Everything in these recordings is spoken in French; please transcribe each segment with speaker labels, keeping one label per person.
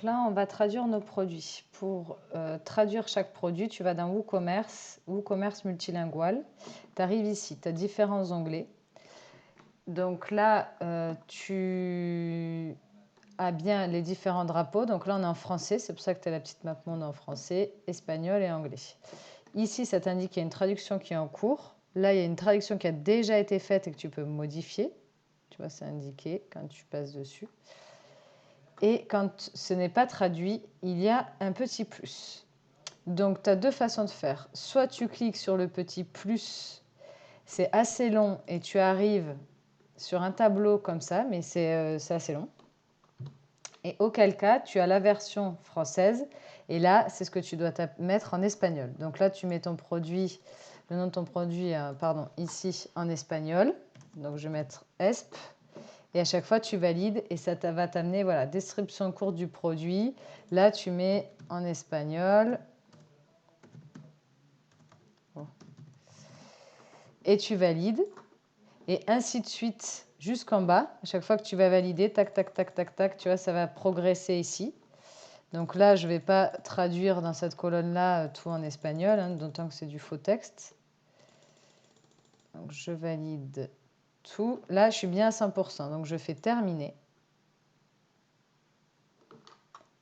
Speaker 1: Donc là, on va traduire nos produits. Pour traduire chaque produit, tu vas dans WooCommerce multilingual. Tu arrives ici, tu as différents onglets. Donc là, tu as bien les différents drapeaux. Donc là, on est en français, c'est pour ça que tu as la petite map monde en français, espagnol et anglais. Ici, ça t'indique qu'il y a une traduction qui est en cours. Là, il y a une traduction qui a déjà été faite et que tu peux modifier. Tu vois, c'est indiqué quand tu passes dessus. Et quand ce n'est pas traduit, il y a un petit plus. Donc, tu as deux façons de faire. Soit tu cliques sur le petit plus, c'est assez long et tu arrives sur un tableau comme ça, mais c'est assez long. Et auquel cas, tu as la version française. Et là, c'est ce que tu dois mettre en espagnol. Donc là, tu mets ton produit, le nom de ton produit, ici en espagnol. Donc, je vais mettre ESP. Et à chaque fois, tu valides et ça va t'amener, voilà, description courte du produit. Là, tu mets en espagnol. Bon. Et tu valides. Et ainsi de suite jusqu'en bas. À chaque fois que tu vas valider, tac, tac, tac, tac, tac, tu vois, ça va progresser ici. Donc là, je ne vais pas traduire dans cette colonne-là tout en espagnol, hein, d'autant que c'est du faux texte. Donc je valide tout. Là, je suis bien à 100%, donc je fais terminer.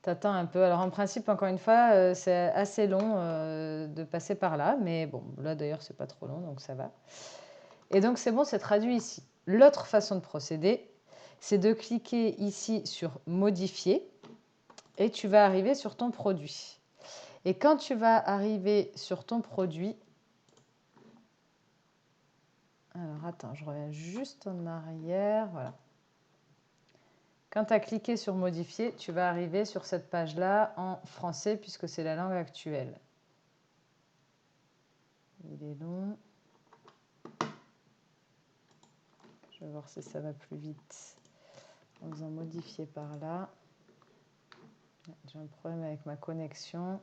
Speaker 1: T'attends un peu. Alors en principe, encore une fois, c'est assez long de passer par là, mais bon, là d'ailleurs, c'est pas trop long, donc ça va. Et donc c'est bon, c'est traduit ici. L'autre façon de procéder, c'est de cliquer ici sur modifier et tu vas arriver sur ton produit. Et quand tu vas arriver sur ton produit, alors attends, je reviens juste en arrière, voilà. Quand tu as cliqué sur modifier, tu vas arriver sur cette page-là en français puisque c'est la langue actuelle. Il est long. Je vais voir si ça va plus vite en faisant modifier par là. J'ai un problème avec ma connexion.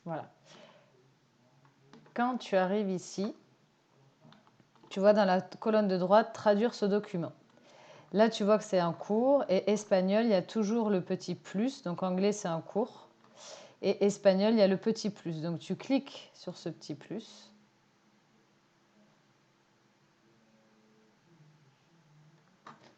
Speaker 1: Voilà. Quand tu arrives ici, tu vois dans la colonne de droite « Traduire ce document ». Là, tu vois que c'est en cours et espagnol, il y a toujours le petit plus. Donc anglais, c'est en cours. Et espagnol, il y a le petit plus. Donc tu cliques sur ce petit plus.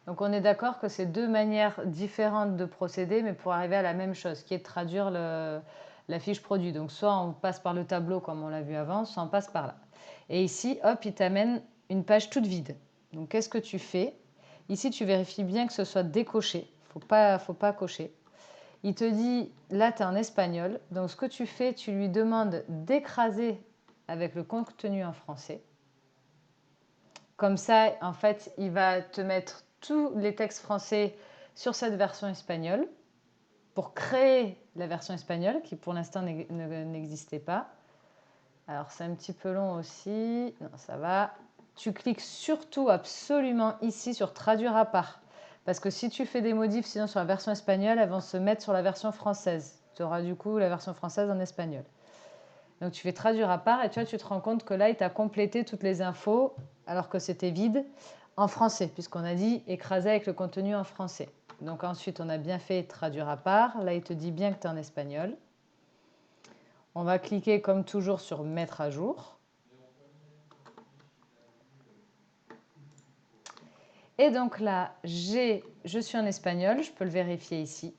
Speaker 1: Donc on est d'accord que c'est deux manières différentes de procéder, mais pour arriver à la même chose, qui est de traduire la fiche produit. Donc soit on passe par le tableau comme on l'a vu avant, soit on passe par là. Et ici, hop, il t'amène une page toute vide. Donc qu'est-ce que tu fais? Ici, tu vérifies bien que ce soit décoché. Faut pas cocher. Il te dit, là, tu es en espagnol. Donc ce que tu fais, tu lui demandes d'écraser avec le contenu en français. Comme ça, en fait, il va te mettre tous les textes français sur cette version espagnole pour créer la version espagnole qui pour l'instant n'existait pas. Alors c'est un petit peu long aussi. Non, ça va. Tu cliques surtout absolument ici sur traduire à part. Parce que si tu fais des modifs sinon sur la version espagnole, elles vont se mettre sur la version française. Tu auras du coup la version française en espagnol. Donc tu fais traduire à part et tu vois, tu te rends compte que là, il t'a complété toutes les infos alors que c'était vide en français, puisqu'on a dit écraser avec le contenu en français. Donc ensuite, on a bien fait traduire à part. Là, il te dit bien que tu es en espagnol. On va cliquer comme toujours sur mettre à jour. Et donc là, je suis en espagnol, je peux le vérifier ici.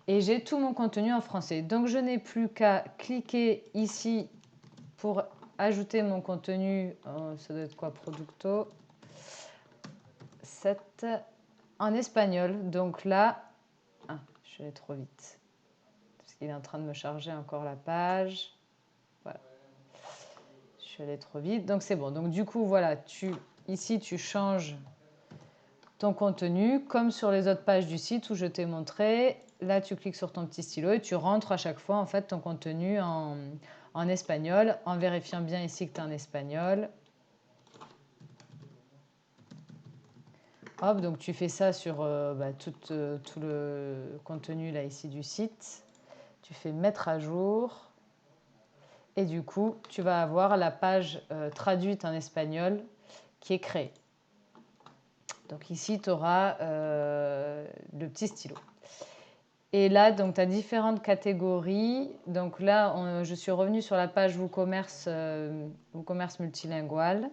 Speaker 1: Et j'ai tout mon contenu en français. Donc je n'ai plus qu'à cliquer ici pour ajouter mon contenu. Ça doit être quoi, Producto 7 en espagnol. Donc là, je suis allée trop vite. Parce qu'il est en train de me charger encore la page. Voilà. Je suis allée trop vite. Donc c'est bon. Donc du coup, voilà, ici, tu changes ton contenu comme sur les autres pages du site où je t'ai montré. Là, tu cliques sur ton petit stylo et tu rentres à chaque fois en fait ton contenu en espagnol en vérifiant bien ici que tu es en espagnol. Hop, donc tu fais ça sur tout le contenu là ici du site. Tu fais mettre à jour. Et du coup, tu vas avoir la page traduite en espagnol qui est créée. Donc ici, tu auras le petit stylo. Et là, donc, tu as différentes catégories. Donc là, je suis revenue sur la page WooCommerce multilingual.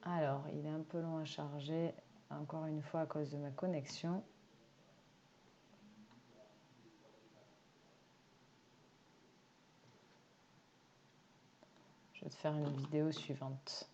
Speaker 1: Alors, il est un peu long à charger, encore une fois à cause de ma connexion. Je vais te faire une vidéo suivante.